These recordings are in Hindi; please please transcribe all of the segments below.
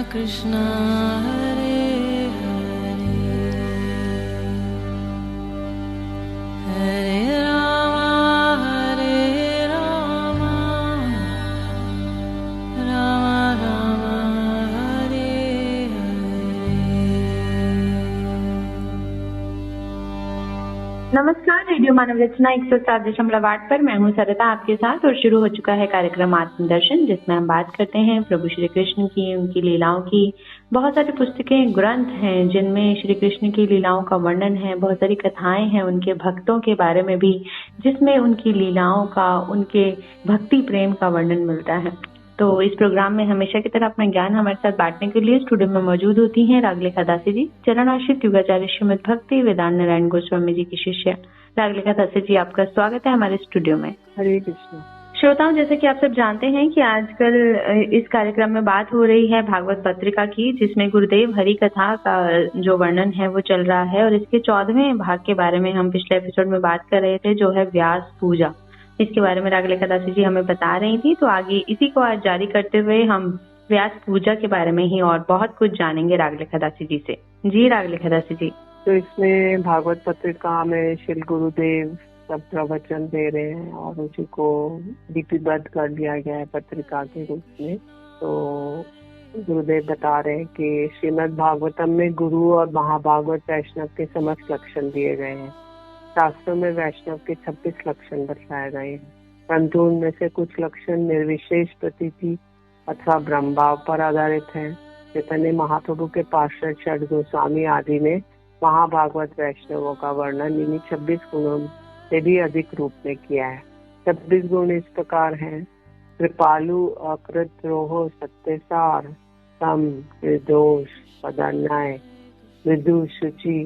कृष्णा हरे हरे हरे राम राम राम हरे हरे। नमस्कार, रेडियो मानव रचना 107.8 पर मैं हूँ सरिता आपके साथ और शुरू हो चुका है कार्यक्रम आत्मदर्शन, जिसमें हम बात करते हैं प्रभु श्री कृष्ण की, उनकी लीलाओं की। बहुत सारी पुस्तकें, ग्रंथ हैं जिनमें श्री कृष्ण की लीलाओं का वर्णन है। बहुत सारी कथाएं हैं उनके भक्तों के बारे में भी, जिसमें उनकी लीलाओं का, उनके भक्ति प्रेम का वर्णन मिलता है। तो इस प्रोग्राम में हमेशा की तरह अपना ज्ञान हमारे साथ बांटने के लिए स्टूडियो में मौजूद होती हैं रागलेखा दासी जी, चरणाश्रित युगाचार्य श्रीमद भक्ति वेदांत नारायण गोस्वामी जी की शिष्य। रागलेखा दासी जी, आपका स्वागत है हमारे स्टूडियो में। हरे कृष्ण। श्रोताओं, जैसे कि आप सब जानते हैं कि आजकल इस कार्यक्रम में बात हो रही है भागवत पत्रिका की, जिसमें गुरुदेव हरि कथा का जो वर्णन है वो चल रहा है। और इसके 14वें भाग के बारे में हम पिछले एपिसोड में बात कर रहे थे, जो है व्यास पूजा। इसके बारे में रागलेखा दासी जी हमें बता रही थी। तो आगे इसी को आज जारी करते हुए हम व्यास पूजा के बारे में ही और बहुत कुछ जानेंगे रागलेखा दासी जी से। जी रागलेखा दासी जी। तो इसमें भागवत पत्रिका में श्री गुरुदेव सब प्रवचन दे रहे हैं और उसी को लिपिबद्ध कर दिया गया है पत्रिका के रूप में। तो गुरुदेव बता रहे हैं कि श्रीमद् भागवतम में गुरु और महाभागवत वैष्णव के समस्त लक्षण दिए गए हैं। शास्त्रों में वैष्णव के 26 लक्षण बताए गए हैं, परंतु उनमें से कुछ लक्षण निर्विशेष प्रतीति अथवा ब्रह्मभाव पर आधारित हैं। चैतन्य महाप्रभु के पार्षद षड गोस्वामी आदि ने महाभागवत वैष्णवों का वर्णन इन्हीं 26 गुणों से भी अधिक रूप में किया है। 26 गुण इस प्रकार हैं: कृपालु, अकृत, द्रोह, सत्यसार, सम, निर्दोष, पदान्याय, मृदु, शुचि,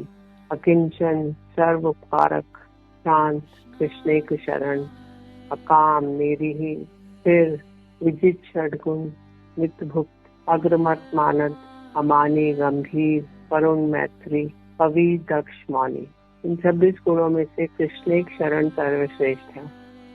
अकिंचन, सर्व उपकारक, शांत, कृष्णेक शरण, अकाम, निरीह, स्थिर, विजित, षड्गुण, नित्यभुक्त, अग्रमत, मानद, अमानी, गंभीर, करुण, मैत्री, कवि, दक्ष, मौनी। इन 26 गुणों में से कृष्णेक शरण सर्वश्रेष्ठ है।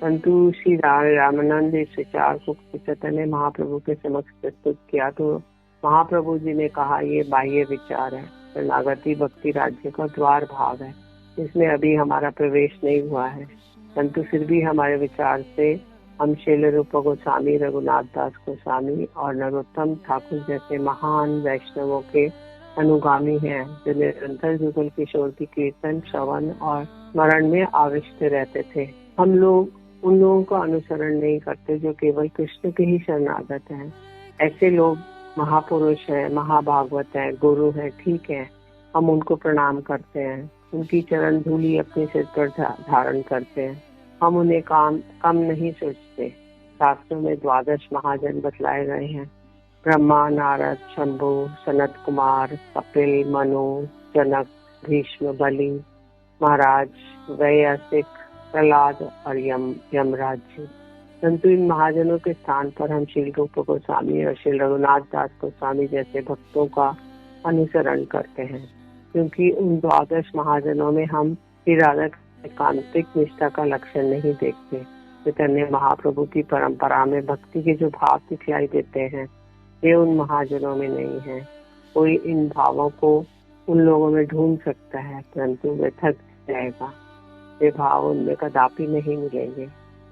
परंतु श्री रामानंद इस विचार को चैतन्य महाप्रभु के समक्ष प्रस्तुत किया तो महाप्रभु जी ने कहा, ये बाह्य विचार है, शरणागति भक्ति राज्य का द्वार भाग है, इसमें अभी हमारा प्रवेश नहीं हुआ है। परंतु फिर भी हमारे विचार से हम शैल रूप गोस्वामी, रघुनाथ दास गोस्वामी और नरोत्तम ठाकुर जैसे महान वैष्णवों के अनुगामी हैं, जो निरंतर जुगल किशोर की कीर्तन, श्रवण और स्मरण में आविष्ट रहते थे। हम लोग उन लोगों का अनुसरण नहीं करते जो केवल कृष्ण के ही शरणागत हैं। ऐसे लोग महापुरुष हैं, महाभागवत हैं, गुरु हैं, ठीक है, हम उनको प्रणाम करते हैं, उनकी चरण धूलि अपने सिर पर धारण करते हैं। हम उन्हें कम नहीं सोचते। शास्त्रों में 12 महाजन बतलाए गए हैं: ब्रह्मा, नारद, शंभु, सनत कुमार, कपिल, मनु, जनक, भीष्म, बलि महाराज, वैयासिक, प्रहलाद और यमराज जी। परंतु इन महाजनों के स्थान पर हम श्री रूप गोस्वामी और श्री रघुनाथ दास गोस्वामी जैसे भक्तों का अनुसरण करते हैं, क्योंकि उन 12 महाजनों में हम श्री राधा एकांतिक निष्ठा का लक्षण नहीं देखते। चैतन्य महाप्रभु की परंपरा में भक्ति के जो भाव दिखलाई देते हैं ये उन महाजनों में नहीं है। कोई इन भावों को उन लोगों में ढूंढ सकता है, परंतु वे थक जाएगा। ये भाव उनमें कदापि नहीं मिलेंगे।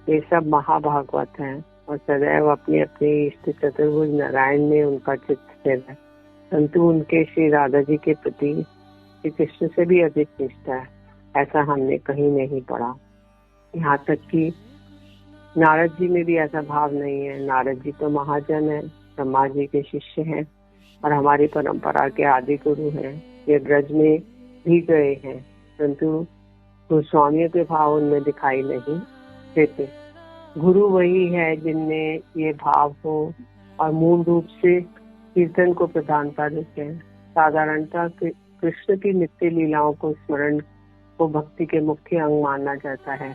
ये सब महाभागवत हैं और सदैव अपने अपने इष्ट चतुर्भुज नारायण में उनका चित्त स्थिर है, परंतु उनके श्री राधा जी के प्रति श्री कृष्ण से भी अधिक निष्ठा है, ऐसा हमने कहीं नहीं पढ़ा। यहाँ तक कि नारद जी में भी ऐसा भाव नहीं है। नारद जी तो महाजन है, ब्रह्मा जी के शिष्य हैं और हमारी परंपरा के आदि गुरु हैं। ये ब्रज में भी गए हैं, परंतु गोस्वामियों के भाव उनमें दिखाई नहीं देते। गुरु वही है जिनमें ये भाव हो और मूल रूप से कीर्तन को प्रधानता देते हैं। साधारणतः कृष्ण की नित्य लीलाओं को स्मरण को भक्ति के मुख्य अंग माना जाता है,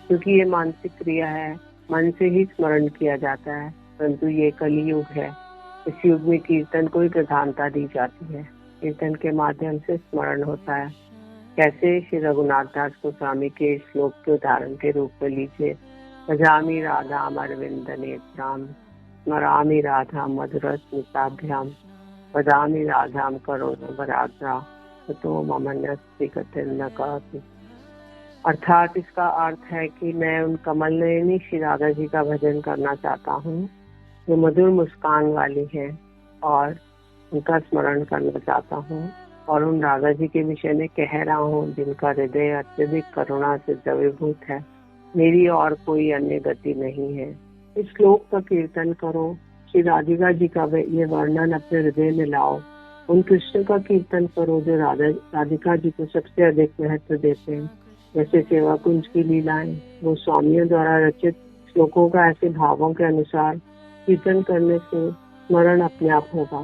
क्योंकि ये मानसिक क्रिया है, मन से ही स्मरण किया जाता है। परंतु ये कलियुग है, इस युग में कीर्तन को ही प्रधानता दी जाती है। कीर्तन के माध्यम से स्मरण होता है। कैसे? श्री रघुनाथ दास गोस्वामी के श्लोक के उदाहरण के रूप में लीजिए: भजामि राधा अरविंद नेत्राम, स्मरामि राधा मधुर स्मिताभ्याम, वदामि राधाम करोना बराद्रा तो ममन्यस्ति कथिन कहति। अर्थात इसका अर्थ है कि मैं उन कमल नयनी श्री राधा जी का भजन करना चाहता हूँ जो मधुर मुस्कान वाली है, और उनका स्मरण करना चाहता हूँ और उन राधा जी के विषय में कह रहा हूँ जिनका हृदय अत्यधिक करुणा से द्रवीभूत है। मेरी और कोई अन्य गति नहीं है। इस श्लोक का कीर्तन करो, श्री राधिका जी का ये वर्णन अपने हृदय में लाओ। उन कृष्ण का कीर्तन करो जो राधिका जी को सबसे अधिक महत्व देते हैं। जैसे सेवा कुंज की लीलाएं वो स्वामियों द्वारा रचित श्लोकों का ऐसे भावों के अनुसार कीर्तन करने से स्मरण अपने आप होगा।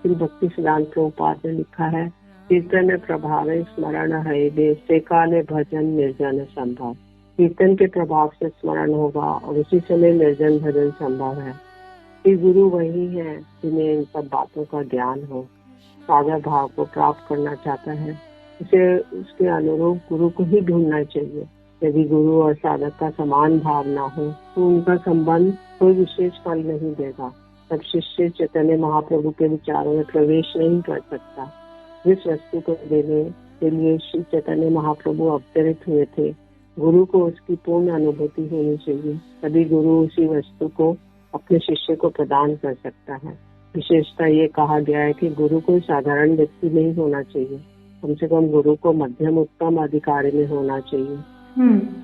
श्री भक्ति सिद्धांत प्रभुपाद ने लिखा है, कीर्तन प्रभाव स्मरण है दे काले भजन निर्जन संभव। कीर्तन के प्रभाव से स्मरण होगा और उसी समय निर्जन भजन संभव है। श्री गुरु वही है जिन्हें इन सब बातों का ज्ञान हो। सागर भाव को प्राप्त करना चाहता है, उसे उसके अनुरूप गुरु को ही ढूंढना चाहिए। यदि गुरु और साधक का समान भाव न हो तो उनका संबंध कोई विशेष फल नहीं देगा। तब शिष्य चैतन्य महाप्रभु के विचारों में प्रवेश नहीं कर सकता। जिस वस्तु को देने के लिए श्री चैतन्य महाप्रभु अवतरित हुए थे, गुरु को उसकी पूर्ण अनुभूति होनी चाहिए। तभी गुरु उसी वस्तु को अपने शिष्य को प्रदान कर सकता है। विशेषता ये कहा गया है कि गुरु कोई साधारण व्यक्ति नहीं होना चाहिए, कम से कम गुरु को मध्यम उत्तम अधिकारी में होना चाहिए।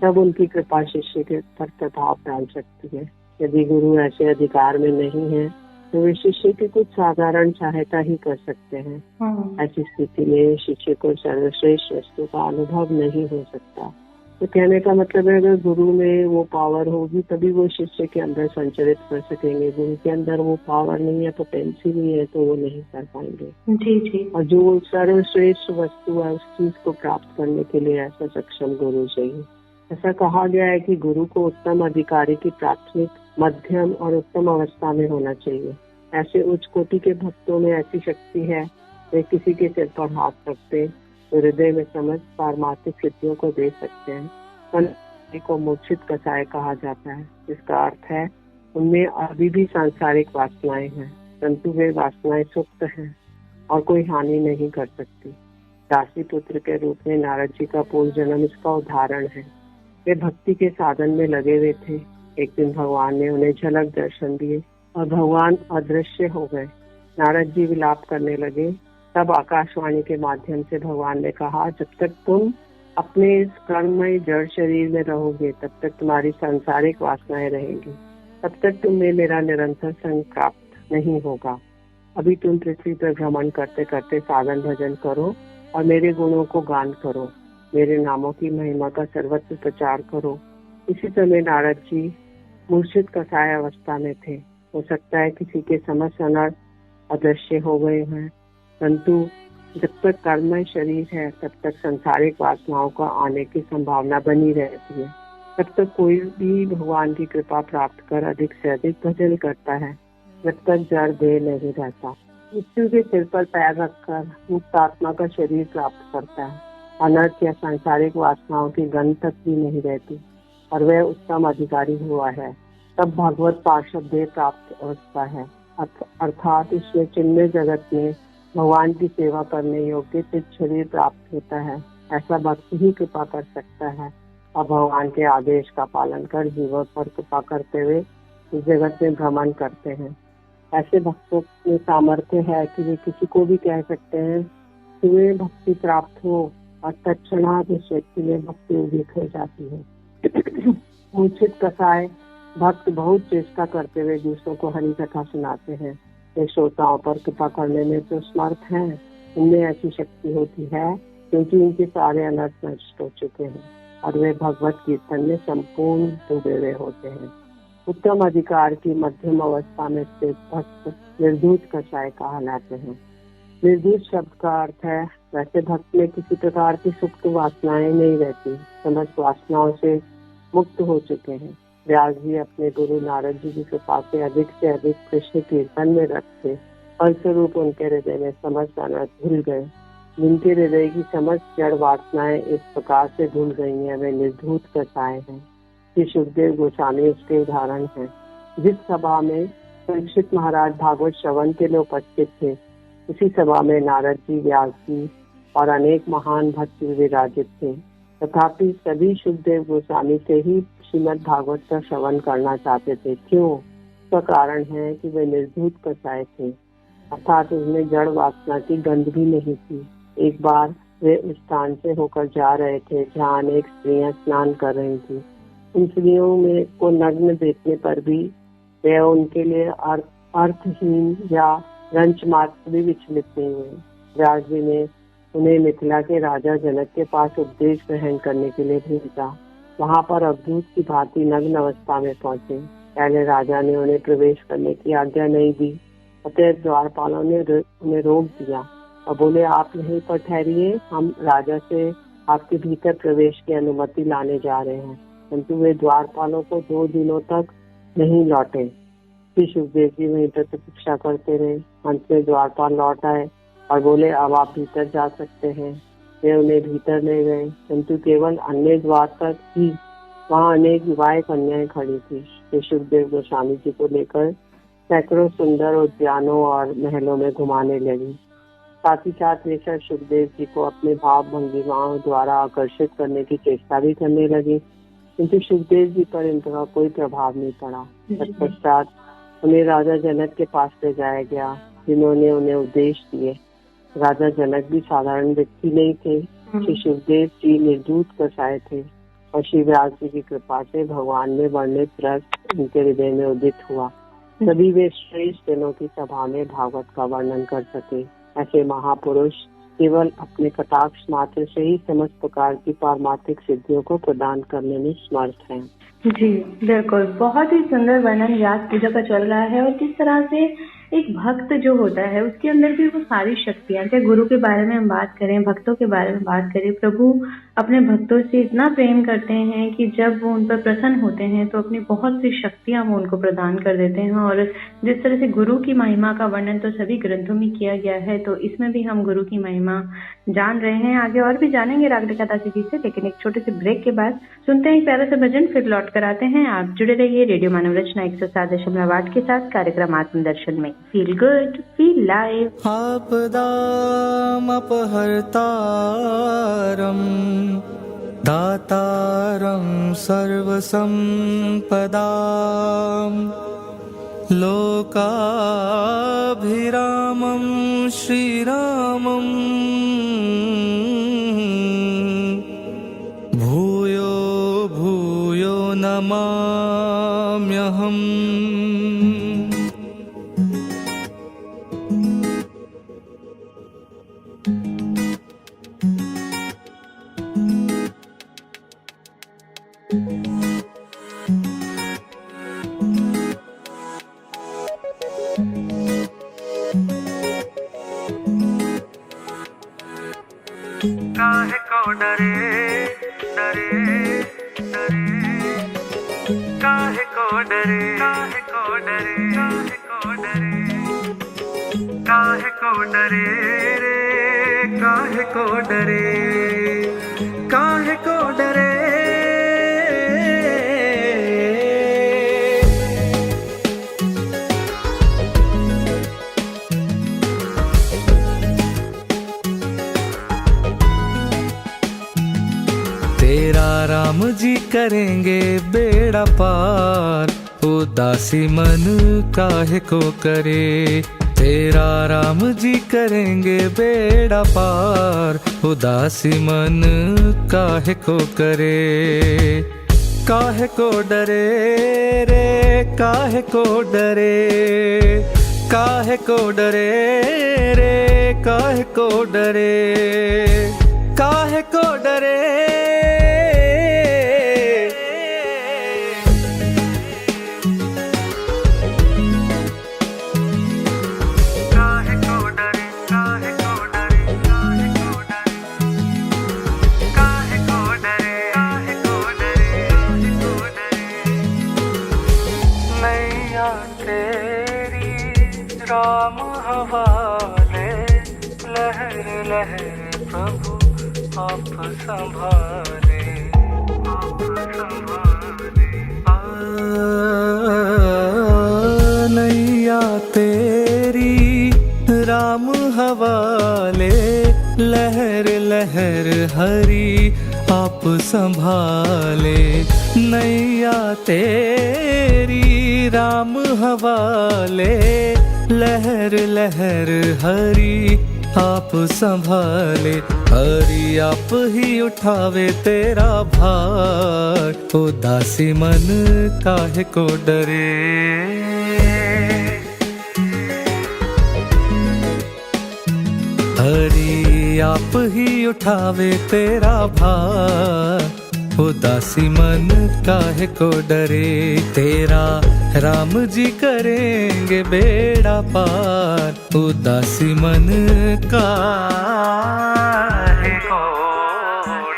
तब उनकी कृपा शिष्य के पर प्रभाव डाल सकती है। यदि गुरु ऐसे अधिकार में नहीं है तो वे शिष्य की कुछ साधारण सहायता ही कर सकते हैं। ऐसी स्थिति में शिष्य को सर्वश्रेष्ठ वस्तु का अनुभव नहीं हो सकता। तो कहने का मतलब है अगर गुरु में वो पावर होगी तभी वो शिष्य के अंदर संचरित कर सकेंगे। गुरु के अंदर वो पावर नहीं है, पोटेंसी नहीं है, तो वो नहीं कर पाएंगे। जी जी। और जो सर्वश्रेष्ठ वस्तु है उस चीज को प्राप्त करने के लिए ऐसा सक्षम गुरु चाहिए। ऐसा कहा गया है कि गुरु को उत्तम अधिकारी की प्राथमिक, मध्यम और उत्तम अवस्था में होना चाहिए। ऐसे उच्च कोटि के भक्तों में ऐसी शक्ति है, वे किसी के सिर पर हाथ रखते तो हृदय में समझ पारमार्थिक सिद्धियों को दे सकते हैं। मन को मूर्छित कसाय कहा जाता है, जिसका अर्थ है उनमें अभी भी सांसारिक वासनाएं हैं, परंतु वे वासनाएं सुप्त हैं और कोई हानि नहीं कर सकती। दासी पुत्र के रूप में नारद जी का पूर्व जन्म इसका उदाहरण है। वे भक्ति के साधन में लगे हुए थे। एक दिन भगवान ने उन्हें झलक दर्शन दिए और भगवान अदृश्य हो गए। नारद जी विलाप करने लगे। तब आकाशवाणी के माध्यम से भगवान ने कहा, जब तक तुम अपने इस कर्ममय जड़ शरीर में रहोगे तब तक तुम्हारी सांसारिक वासनाएं रहेंगी, तब तक तुम्हें मेरा निरंतर संग प्राप्त नहीं होगा। अभी तुम पृथ्वी पर भ्रमण करते करते साधन भजन करो और मेरे गुणों को गान करो, मेरे नामों की महिमा का सर्वत्र प्रचार करो। इसी समय नारद जी मूर्छित कसाय अवस्था में थे। हो सकता है किसी के समस्त अनर्थ अदृश्य हो गए हैं, परंतु जब तक कर्ममय शरीर है तब तक संसारिक वासनाओं का आने की संभावना बनी रहती है। तब तक कोई भी भगवान की कृपा प्राप्त कर अधिक से अधिक भजन करता है, जब तक जड़ देह नहीं रहता। मृत्यु के सिर पर पैर रखकर मुक्त आत्मा का शरीर प्राप्त करता है। अनर्थ या सांसारिक वासनाओं की गंध तक भी नहीं रहती और वह उत्तम अधिकारी हुआ है। तब भगवत पार्षद देह प्राप्त अवस्था है, अर्थात इसमें चिन्मय जगत में भगवान की सेवा करने योग्य चित्त शरीर प्राप्त होता है। ऐसा भक्त ही कृपा कर सकता है और भगवान के आदेश का पालन कर जीवों पर कृपा करते हुए इस जगत में भ्रमण करते हैं। ऐसे भक्तों में सामर्थ्य है कि वे किसी को भी कह सकते हैं कि वे भक्ति प्राप्त हो और तत्क्षणात उस व्यक्ति में भक्ति उदित हो जाती है। मूर्छित कसाय भक्त बहुत चेष्टा करते हुए दूसरों को हरि कथा सुनाते हैं। वे श्रोताओं पर कृपा करने में तो समर्थ हैं, उनमें ऐसी शक्ति होती है क्योंकि उनके सारे अनर्थ नष्ट हो चुके हैं और वे भगवत कीर्तन में संपूर्ण डूबे हुए होते हैं। उत्तम अधिकार की मध्यम अवस्था में स्थित भक्त निर्धूत कसाय कहलाते हैं। निर्धूत शब्द का अर्थ है वैसे भक्त में किसी प्रकार की सुप्त वासनाएं नहीं रहती, समस्त वासनाओं से मुक्त हो चुके हैं। व्यास जी अपने गुरु नारद जी की कृपा से अधिक कृष्ण कीर्तन में रखते, फलस्वरूप उनके हृदय में समस्त अनर्थ भूल गए। जिनके हृदय की समस्त जड़ वासनाएं इस प्रकार से भूल गई हैं, वे निर्धूत कसाय हैं। श्री सुखदेव गोस्वामी उसके उदाहरण हैं। जिस सभा में परीक्षित महाराज भागवत श्रवण के लिए उपस्थित थे, उसी सभा में नारद जी, व्यास जी और अनेक महान भक्त विराजित थे। तथापि सभी सुखदेव गोस्वामी से ही श्रीमद् भागवत का श्रवण करना चाहते थे। क्यों? उसका कारण है कि वे निर्धूत कसाय थे, अर्थात उसमें जड़ वासना की गंध भी नहीं थी। एक बार वे उस स्थान से होकर जा रहे थे जहाँ अनेक स्त्रियां स्नान कर रही थी। उन स्त्रियों में को नग्न देखने पर भी वे उनके लिए अर्थहीन या रंच मात्र भी विचलित नहीं हुए। व्यास जी ने उन्हें मिथिला के राजा जनक के पास उपदेश ग्रहण करने के लिए भेजा। वहाँ पर अवधूत की भांति नग्न अवस्था में पहुंचे। पहले राजा ने उन्हें प्रवेश करने की आज्ञा नहीं दी, अतः द्वारपालों ने उन्हें रोक दिया और बोले, आप यहीं पर ठहरिए, हम राजा से आपके भीतर प्रवेश की अनुमति लाने जा रहे हैं। किंतु वे द्वारपालों को 2 दिनों तक नहीं लौटे। श्री सुखदेव जी वहीं पर प्रतीक्षा करते रहे। अंत में द्वारपाल लौट आए और बोले, अब आप भीतर जा सकते हैं। वे उन्हें भीतर ले गए, किंतु केवल अन्य द्वार तक ही। वहाँ अनेक विवाह कन्याएं खड़ी थी। श्री सुखदेव गोस्वामी जी को लेकर सैकड़ों सुंदर उद्यानों और महलों में घुमाने लगी। साथ ही साथ वे सब सुखदेव जी को अपने भाव भंगिमाओं द्वारा आकर्षित करने की चेष्टा भी करने लगी, किंतु सुखदेव जी पर इनका कोई प्रभाव नहीं पड़ा। तत्पश्चात उन्हें राजा जनक के पास ले जाया गया, जिन्होंने उन्हें उपदेश दिए। राजा जनक भी साधारण व्यक्ति नहीं थे। श्री सुखदेव जी निर्धूत कसाय थे और श्री व्यास जी की कृपा से भगवान में वर्णित रस उनके हृदय में उदित हुआ। तभी वे श्रेष्ठ जनों की सभा में भागवत का वर्णन कर सके। ऐसे महापुरुष केवल अपने कटाक्ष मात्र से ही समस्त प्रकार की पारमार्थिक सिद्धियों को प्रदान करने में समर्थ हैं। जी बिल्कुल, बहुत ही सुंदर वर्णन व्यास पूजा का चल रहा है। और किस तरह से एक भक्त जो होता है उसके अंदर भी वो सारी शक्तियां, चाहे गुरु के बारे में हम बात करें, भक्तों के बारे में बात करें, प्रभु अपने भक्तों से इतना प्रेम करते हैं कि जब वो उन पर प्रसन्न होते हैं तो अपनी बहुत सी शक्तियां वो उनको प्रदान कर देते हैं। और जिस तरह से गुरु की महिमा का वर्णन तो सभी ग्रंथों में किया गया है, तो इसमें भी हम गुरु की महिमा जान रहे हैं। आगे और भी जानेंगे रागलिका दासी जी से, लेकिन एक छोटे से ब्रेक के बाद सुनते हैं एक प्यारा सा भजन, फिर लौट कर आते हैं। आप जुड़े रहिए रेडियो मानव रचना 107.8 के साथ कार्यक्रम आत्मदर्शन में। Feel good, feel live. आपदामपहर्तारं दातारं सर्वसम्पदां लोकाभिरामं श्रीरामं भूयो भूयो नमाम्यहम्। काहे को डरे डरे डरे, काहे को डरे काहे को डरे काहे को डरे, काहे को डरे रे काहे को डरे, काहे को डरे। तेरा राम जी करेंगे बेड़ा पार, उदासी मन काहे को करे। तेरा राम जी करेंगे बेड़ा पार, उदासी मन काहे को करे। काहे को डरे रे काहे को डरे, काहे को डरे रे काहे को डरे, काहे को डरे। राम हवाले लहर लहर प्रभु आप संभाले, आप संभाले। नैया तेरी राम हरि आप संभाले। नैया तेरी राम हवाले, लहर लहर हरि आप संभाले। हरि आप ही उठावे तेरा भार, उदासी मन काहे को डरे। हरि आप ही उठावे तेरा भार, उदासी मन काहे को डरे। तेरा राम जी करेंगे बेड़ा पार, उदासी मन काहे को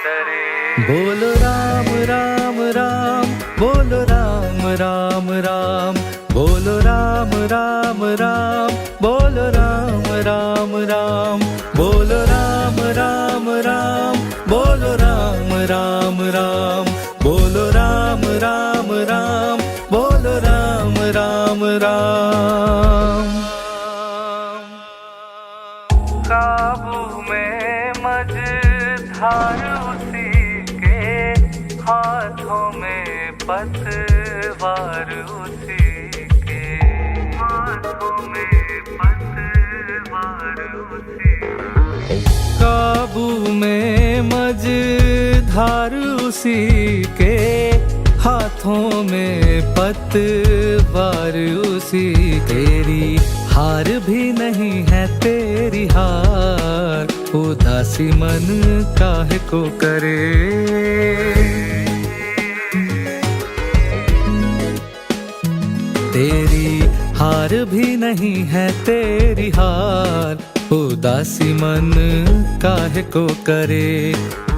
डरे। बोलो राम राम राम, बोलो राम राम राम, बोलो राम राम राम, बोलो राम राम राम, बोलो राम राम राम, बोलो राम राम राम, बोलो राम राम राम, बोलो राम राम राम। काबू में मझधार उसी के, हाथों में पतवार उसी के, हाथों में पतवार उसी के। काबू में मझधार उसी के, हाथों में पतवार उसी। तेरी हार भी नहीं है तेरी हार, उदासी मन काहे को करे। तेरी हार भी नहीं है तेरी हार, उदासी मन काहे को करे।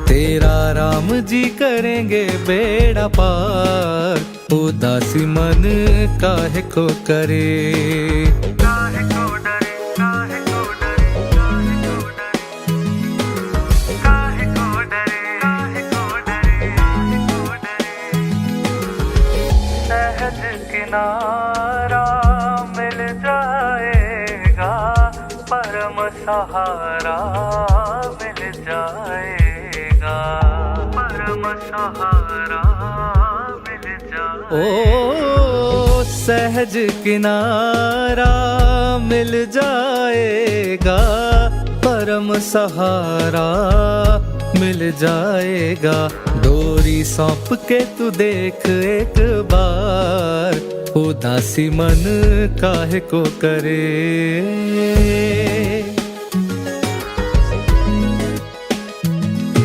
तेरा राम जी करेंगे बेड़ा पार, उदासी मन काहे को करे। काहे को डरे, काहे को डरे, काहे को डरे, काहे को डरे, काहे को डरे, काहे को डरे। सहज किनारा मिल जाएगा, परम सहारा मिल जाएगा, परम सहारा मिल जाएगा। ओ सहज किनारा मिल जाएगा, परम सहारा मिल जाएगा। डोरी सौंप के तू देख एक बार, उदासी मन काहे को करे।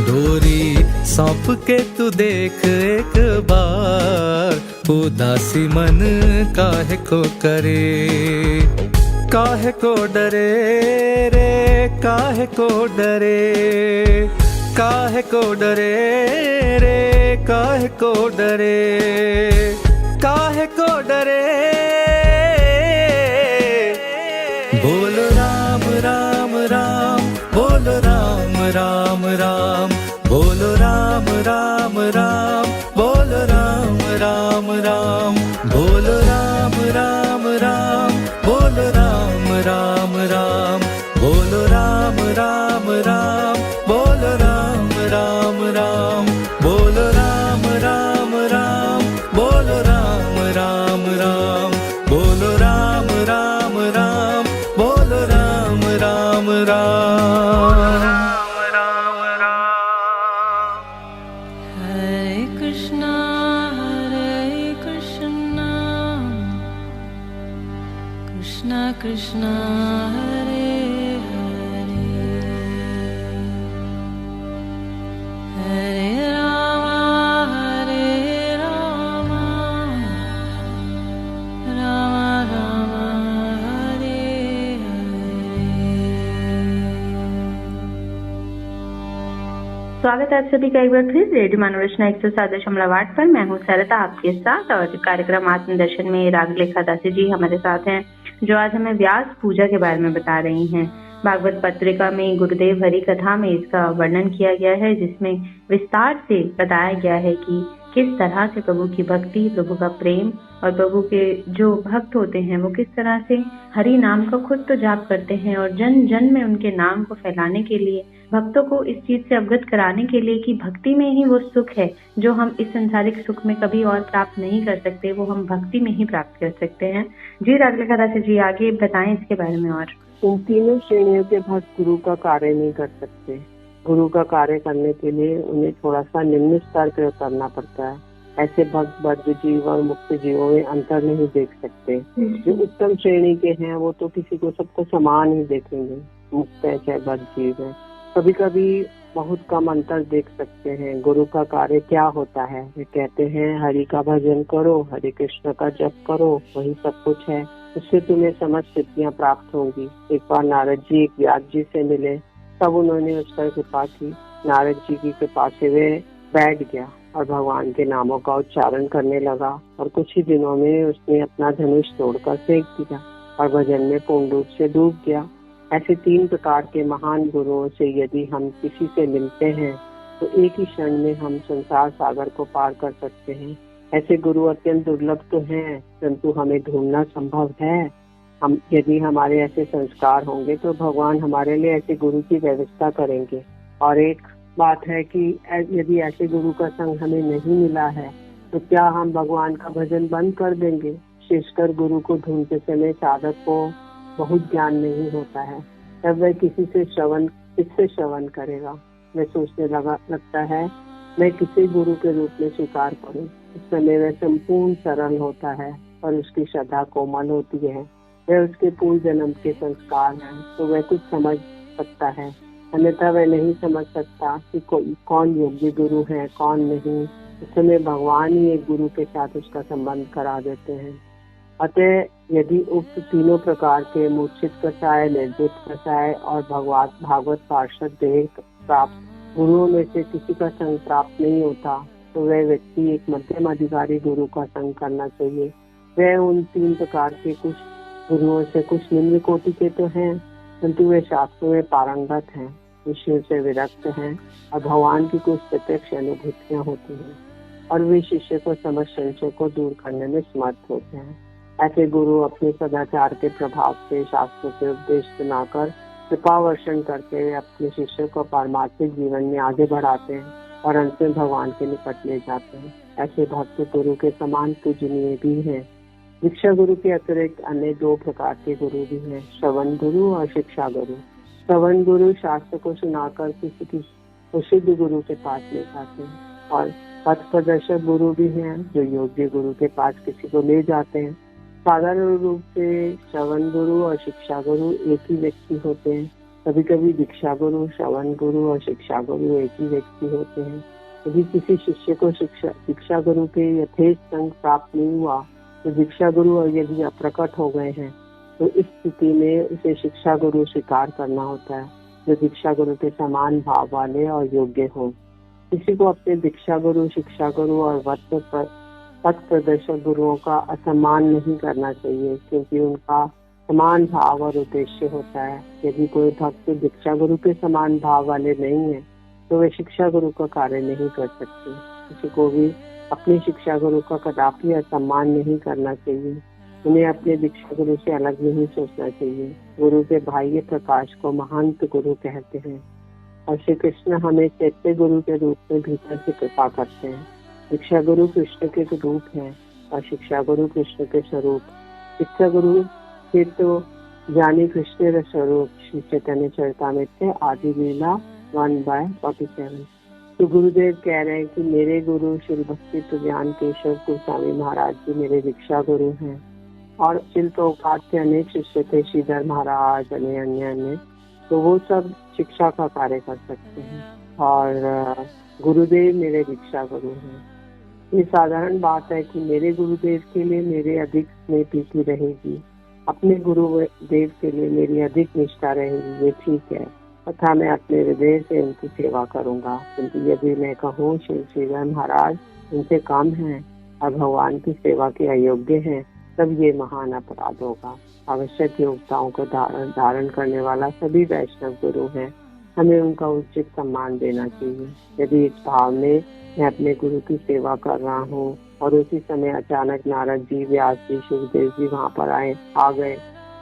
डोरी सौंप के तू देख एक बार, उदासी मन काहे को करे। काहे को डरे रे, काहे को डरे, काहे को डरे रे, काहे को डरे, काहे को डरे। बोलो राम राम राम, बोलो राम राम राम, बोलो राम राम राम, बोलो राम राम राम, बोलो राम राम राम, बोलो राम राम राम, बोलो राम राम राम, बोलो राम राम राम, बोलो राम राम राम, बोलो राम राम राम, बोलो राम राम राम, बोलो Ram Ram Ram. Hare Krishna, Krishna Krishna, Hare Hare, Hare Rama, Rama Rama, Hare Hare। स्वागत है आप सभी का एक बार फिर रेडियो मनोरचना 107.8 पर। मैं हूँ सरता आपके साथ, और कार्यक्रम आत्मदर्शन में रागलेखा दासी जी हमारे साथ हैं, जो आज हमें व्यास पूजा के बारे में बता रही हैं। भागवत पत्रिका में गुरुदेव हरि कथा में इसका वर्णन किया गया है, जिसमें विस्तार से बताया गया है कि किस तरह से प्रभु की भक्ति, प्रभु का प्रेम और प्रभु के जो भक्त होते हैं वो किस तरह से हरि नाम का खुद तो जाप करते हैं और जन जन में उनके नाम को फैलाने के लिए, भक्तों को इस चीज से अवगत कराने के लिए कि भक्ति में ही वो सुख है जो हम इस संसारिक सुख में कभी और प्राप्त नहीं कर सकते, वो हम भक्ति में ही प्राप्त कर सकते हैं। जी राजलखा दासी जी, आगे बताएं इसके बारे में। और इन तीनों श्रेणियों के भक्त गुरु का कार्य नहीं कर सकते। गुरु का कार्य करने के लिए उन्हें थोड़ा सा निम्न स्तर पर उतरना पड़ता है। ऐसे भक्त बद्ध जीव और मुक्त जीवों में अंतर नहीं देख सकते। जो उत्तम श्रेणी के हैं वो तो किसी को सबको समान ही देखेंगे, मुक्त है चाहे बद्ध जीव है। कभी कभी बहुत कम अंतर देख सकते हैं। गुरु का कार्य क्या होता है? वे कहते हैं हरि का भजन करो, हरे कृष्ण का जप करो, वही सब कुछ है। उससे तुम्हें समस्त सिद्धियां प्राप्त होंगी। एक बार नारद जी एक व्यास जी से मिले, तब उन्होंने उस पर कृपा की। नारद जी की कृपा से वे बैठ गया और भगवान के नामों का उच्चारण करने लगा और कुछ ही दिनों में उसने अपना धनुष तोड़कर फेंक दिया और भजन में पूर्ण रूप से डूब गया। ऐसे 3 प्रकार के महान गुरुओं से यदि हम किसी से मिलते हैं तो एक ही क्षण में हम संसार सागर को पार कर सकते हैं। ऐसे गुरु अत्यंत दुर्लभ तो हैं, परंतु हमें ढूंढना संभव है। हम यदि हमारे ऐसे संस्कार होंगे तो भगवान हमारे लिए ऐसे गुरु की व्यवस्था करेंगे। और एक बात है कि यदि ऐसे गुरु का संग हमें नहीं मिला है तो क्या हम भगवान का भजन बंद कर देंगे? विशेषकर गुरु को ढूंढते समय साधक को बहुत ज्ञान नहीं होता है, तब वह किससे श्रवण करेगा? मैं सोचने लगता है मैं किसी गुरु के रूप में स्वीकार करूं। इस समय वह संपूर्ण सरल होता है और उसकी श्रद्धा कोमल होती है। वह उसके पूर्व जन्म के संस्कार हैं तो वह कुछ समझ सकता है, अन्यथा वह नहीं समझ सकता कि कौन योग्य गुरु है कौन नहीं। इस समय भगवान ही एक गुरु के साथ उसका संबंध करा देते हैं। अतः यदि उक्त तीनों प्रकार के मूर्छित कसाय, निर्जित कसाय और भागवत पार्षद देह प्राप्त गुरुओं में से किसी का संग प्राप्त नहीं होता तो वह व्यक्ति एक मध्यम अधिकारी गुरु का संग करना चाहिए। वह उन 3 प्रकार के कुछ गुरुओं से कुछ निम्न कोटि के तो हैं, परंतु वे शास्त्रों में पारंगत हैं, विषयों से विरक्त हैं और भगवान की कुछ प्रत्यक्ष अनुभूतियां होती हैं और वे शिष्य को समस्त संशय को दूर करने में समर्थ होते हैं। ऐसे गुरु अपने सदाचार के प्रभाव से शास्त्रों के उपदेश सुनाकर कृपा वर्षण करके वे अपने शिष्य को पारमार्थिक जीवन में आगे बढ़ाते हैं और अंत में भगवान के निकट ले जाते हैं। ऐसे भक्त गुरु के समान पूजनीय भी हैं। दीक्षा गुरु के अतिरिक्त अन्य 2 प्रकार के गुरु भी हैं, श्रवण गुरु और शिक्षा गुरु। श्रवण गुरु शास्त्र को सुनाकर किसी प्रसिद्ध गुरु के पास ले जाते हैं और पथ प्रदर्शक गुरु भी हैं जो योग्य गुरु के पास किसी को ले जाते हैं। साधारण रूप से श्रवण गुरु और शिक्षा गुरु एक ही व्यक्ति होते हैं। कभी कभी दीक्षा गुरु, श्रवण गुरु और शिक्षा गुरु एक ही व्यक्ति होते हैं। यदि किसी शिष्य को शिक्षा गुरु के यथेष्ट संग प्राप्त नहीं हुआ तो दीक्षा गुरु और यदि अप्रकट हो गए हैं तो इस स्थिति में उसे शिक्षा गुरु स्वीकार करना होता है जो दीक्षा गुरु के समान भाव वाले और योग्य हो। किसी को अपने दीक्षा गुरु, शिक्षा गुरु और पथ प्रदर्शक गुरुओं का असम्मान नहीं करना चाहिए क्योंकि उनका समान भाव और उद्देश्य होता है। यदि कोई भक्त दीक्षा गुरु के समान भाव वाले नहीं है तो वे शिक्षा गुरु का कार्य नहीं कर सकते। किसी को भी अपने शिक्षा गुरु का कदापि असम्मान नहीं करना चाहिए। उन्हें अपने दीक्षा गुरु से अलग नहीं सोचना चाहिए। गुरु के बाह्य प्रकाश को महंत गुरु कहते हैं और श्री कृष्ण हमें चैत्य गुरु के रूप में भीतर से कृपा करते हैं। दीक्षा गुरु कृष्ण के रूप है और शिक्षा गुरु कृष्ण के स्वरूप। शिक्षा गुरु के तो जानी कृष्ण स्वरूप श्री चैतन्य चरितामृत आदि लीला 1/47। तो गुरुदेव कह रहे हैं कि मेरे गुरु श्री भक्ति ज्ञान केशव गोस्वामी महाराज जी मेरे दीक्षा गुरु हैं और शिल प्रभुपाद के अनेक शिष्य थे, श्रीधर महाराज अन्य, तो वो सब शिक्षा का कार्य कर सकते हैं और गुरुदेव मेरे दीक्षा गुरु हैं। ये साधारण बात है कि मेरे गुरुदेव के लिए मेरे अधिक स्नेह प्रीति रहेगी, अपने गुरुदेव के लिए मेरी अधिक निष्ठा रहेगी, ये ठीक है, तथा मैं अपने हृदय से उनकी सेवा करूंगा। किंतु यदि मैं कहूँ श्रीधर महाराज उनसे कम है और भगवान की सेवा के अयोग्य हैं, तब ये महान अपराध होगा। आवश्यक योग्यताओं को धारण करने वाला सभी वैष्णव गुरु हैं, हमें उनका उचित सम्मान देना चाहिए। यदि इस भाव में मैं अपने गुरु की सेवा कर रहा हूँ और उसी समय अचानक नारद जी, व्यास जी, सुखदेव जी वहाँ पर आ गए,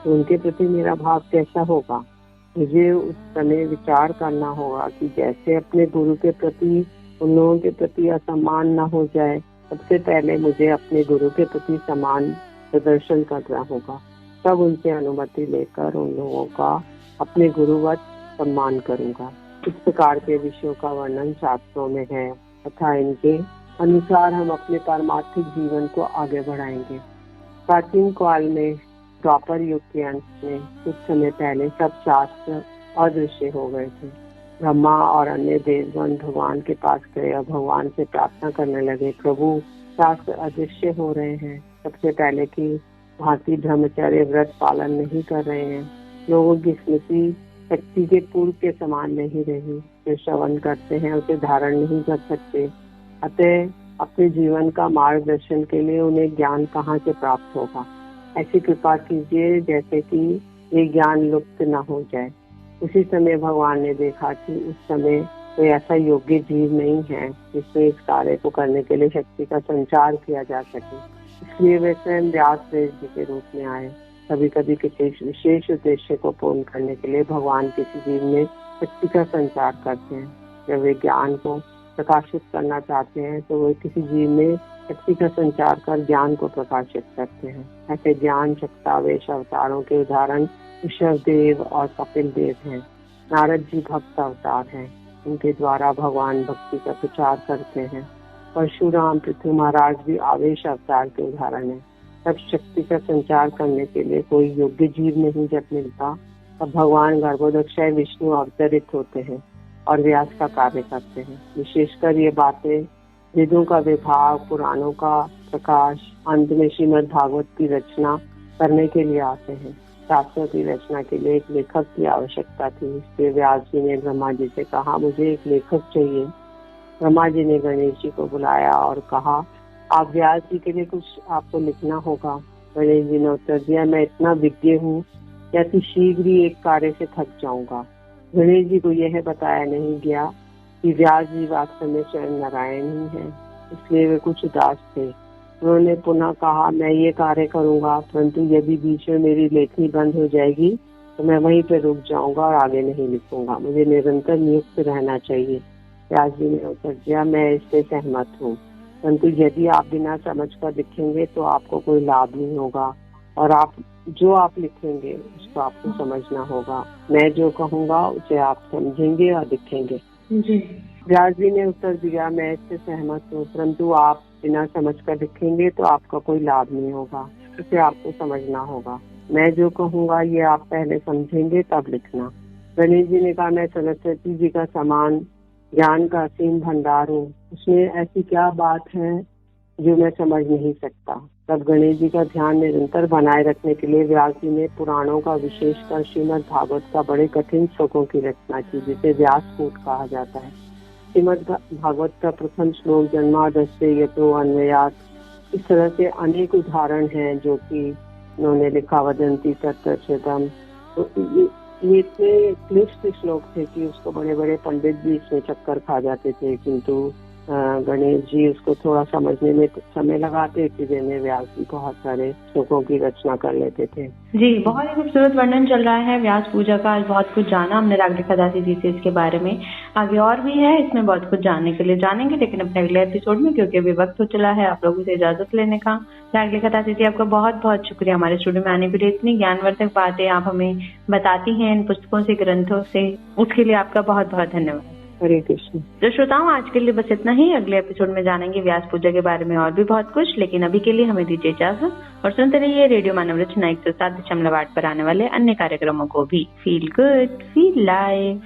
तो उनके प्रति मेरा भाव कैसा होगा। मुझे उस समय विचार करना होगा कि जैसे अपने गुरु के प्रति उन लोगों के प्रति असम्मान न हो जाए, सबसे पहले मुझे अपने गुरु के प्रति सम्मान प्रदर्शन करना होगा। तब उनसे अनुमति लेकर उन लोगों का अपने गुरुवत सम्मान करूंगा। इस प्रकार के विषयों का वर्णन शास्त्रों में है तथा इनके अनुसार हम अपने पारमार्थिक जीवन को आगे बढ़ाएंगे। प्राचीन काल में द्वापर युग के अंत में कुछ समय पहले सब शास्त्र अदृश्य हो गए थे। ब्रह्मा और अन्य देवगण भगवान के पास गए और भगवान से प्रार्थना करने लगे, प्रभु शास्त्र अदृश्य हो रहे हैं, सबसे पहले की भांति ब्रह्मचर्य व्रत पालन नहीं कर रहे हैं, लोगों की स्मृति शक्ति के पूर्व के समान नहीं रही, जो श्रवण करते हैं उसे धारण नहीं कर सकते, अतः अपने जीवन का मार्गदर्शन के लिए उन्हें ज्ञान कहाँ से प्राप्त होगा। ऐसी कृपा कीजिए जैसे कि ये ज्ञान लुप्त न हो जाए। उसी समय भगवान ने देखा कि उस समय कोई ऐसा योग्य जीव नहीं है जिसमें इस कार्य को करने के लिए शक्ति का संचार किया जा सके, इसलिए वे स्वयं व्यास जी के रूप में आए। कभी कभी किसी विशेष उद्देश्य को पूर्ण करने के लिए भगवान किसी जीव में शक्ति का संचार करते हैं। जब वे ज्ञान को प्रकाशित करना चाहते हैं तो वे किसी जीव में शक्ति का संचार कर ज्ञान को प्रकाशित करते हैं। ऐसे ज्ञान शक्तावेश अवतारों के उदाहरण ऋषभदेव और कपिल देव हैं। नारद जी भक्त अवतार हैं, उनके द्वारा भगवान भक्ति का प्रचार करते हैं। परशुराम पृथ्वी महाराज भी आवेश अवतार के उदाहरण हैं। तब शक्ति का संचार करने के लिए कोई योग्य जीव नहीं जब मिलता, तब भगवान गर्भोदक्षय विष्णु अवतरित होते हैं और व्यास का कार्य करते हैं। विशेषकर ये बातें वेदों का विभाग, पुराणों का प्रकाश, अंत में श्रीमद् भागवत की रचना करने के लिए आते हैं। शास्त्रों की रचना के लिए एक लेखक की आवश्यकता थी, इसलिए व्यास जी ने ब्रह्मा जी से कहा, मुझे एक लेखक चाहिए। ब्रह्मा जी ने गणेश जी को बुलाया और कहा, आप व्यास जी के लिए कुछ आपको लिखना होगा। गणेश जी ने उत्तर दिया, मैं इतना विज्ञ हूँ कि अति शीघ्र ही एक कार्य से थक जाऊंगा। गणेश जी को यह बताया नहीं गया कि व्यास जी वास्तव में स्वयं नारायण ही है, इसलिए वे कुछ उदास थे। उन्होंने पुनः कहा, मैं ये कार्य करूंगा, परंतु यदि बीच में मेरी लेखनी बंद हो जाएगी तो मैं वहीं पर रुक जाऊंगा और आगे नहीं लिखूंगा। मुझे निरंतर नियुक्त रहना चाहिए। व्यास जी ने उत्तर दिया, मैं इससे सहमत हूँ, परंतु यदि आप बिना समझ कर लिखेंगे तो आपको कोई लाभ नहीं होगा और जो आप लिखेंगे उसको आपको समझना होगा। मैं जो कहूँगा उसे आप समझेंगे और लिखेंगे। जी। व्यास जी ने उत्तर दिया, मैं इससे सहमत हूँ, परंतु आप बिना समझ कर लिखेंगे तो आपका कोई लाभ नहीं होगा, इसे आपको समझना होगा। मैं जो कहूँगा ये आप पहले समझेंगे तब लिखना। गणेश जी ने कहा, मैं सरस्वती जी का समान ज्ञान का असीम भंडार हूँ, उसमें ऐसी क्या बात है जो मैं समझ नहीं सकता। तब गणेश जी का ध्यान निरंतर बनाए रखने के लिए व्यास जी ने पुराणों का, विशेषकर श्रीमद् भागवत का बड़े कठिन श्लोकों की रचना की, जिसे व्यासकूट कहा जाता है। श्रीमद् भागवत का प्रथम श्लोक जन्मादस्य यतो अन्वयात्, इस तरह से अनेक उदाहरण हैं जो कि उन्होंने लिखा, वदंती तत्तच्छेदम। तो ये इतने क्लिष्ट श्लोक थे कि उसको बड़े बड़े पंडित भी इसमें चक्कर खा जाते थे, किंतु गणेश जी उसको थोड़ा समझने में समय लगाते, इसी में व्यास जी बहुत सारे श्लोकों की रचना कर लेते थे। जी, बहुत ही खूबसूरत वर्णन चल रहा है व्यास पूजा का। आज बहुत कुछ जाना हमने रागलिखा दासी जी से इसके बारे में। आगे और भी है, इसमें बहुत कुछ जानने के लिए जानेंगे, लेकिन अपने अगले एपिसोड में, क्योंकि अभी वक्त हो चला है आप लोगों से इजाजत लेने का। रागलिखा दासी जी, आपका बहुत बहुत शुक्रिया हमारे स्टूडियो में आने के लिए। इतनी ज्ञानवर्धक बातें आप हमें बताती हैं इन पुस्तकों से, ग्रंथों से, उसके लिए आपका बहुत बहुत धन्यवाद। हरे कृष्ण। तो श्रोताओं, आज के लिए बस इतना ही। अगले एपिसोड में जानेंगे व्यास पूजा के बारे में और भी बहुत कुछ, लेकिन अभी के लिए हमें दीजिए इजाजत और सुनते रहिए रेडियो मानव रचना 107.8 पर आने वाले अन्य कार्यक्रमों को भी। Feel good, feel live.